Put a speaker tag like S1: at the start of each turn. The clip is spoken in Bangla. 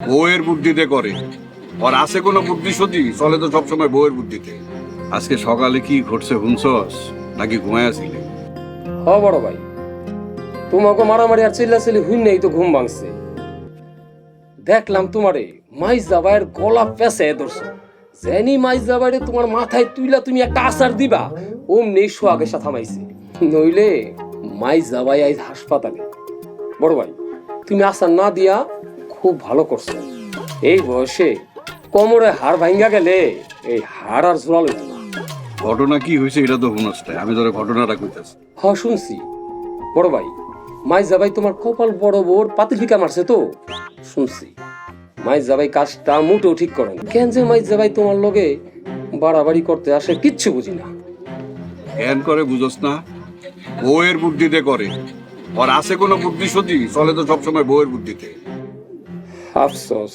S1: বউয়ের বুদ্ধিতে করে। আর আছে কোনো বুদ্ধি সত্যি চলে তো সবসময় বউয়ের বুদ্ধিতে। আজকে সকালে কি ঘটছে শুনছস নাকি ঘুমায় আসিলে?
S2: হ বড় ভাই, তোমাকে মারামারি আর চিল্লাচিল্লি হুই নেই তো ঘুম ভাঙছে। দেখলাম তোমারে মাইজ জাবাইয়ের গলা পেঁচে ধরছো। জেনি মাইজ জাবাইরে তোমার মাথায় তুইলা তুমি একটা আচার দিবা, অমনি সোয়াগে সাথে মাইছে। নইলে মাইজ জাবাই আইজ হাসপাতালে। বড় ভাই, তুমি আচার না দিয়া খুব ভালো করছো। এই বয়সে কোমরে হাড় ভাঙ্গা গেলে এই হাড় আর জোড়া লইত না।
S1: ঘটনা কি হয়েছে এটা তো শুনস না, আমি তোরে ঘটনাটা কইতাছি।
S2: হ শুনছি বড় ভাই, মাইজ জাবাই তোমার কপাল বড় বোর পাতিল ফিকা মারছে তো শুনছি। মাইজ জাবাই কাজটা মোটেও ঠিক করেন কেন যে মাইজ জাবাই তোমার লগে বাড়াবাড়ি করতে আসে কিচ্ছু বুঝি না।
S1: জ্ঞান করে বুঝস না, বউয়ের বুদ্ধিতে করে। আর আছে কোনো বুদ্ধি সত্যি চলে তো সবসময় বউয়ের বুদ্ধিতে।
S2: আফসোস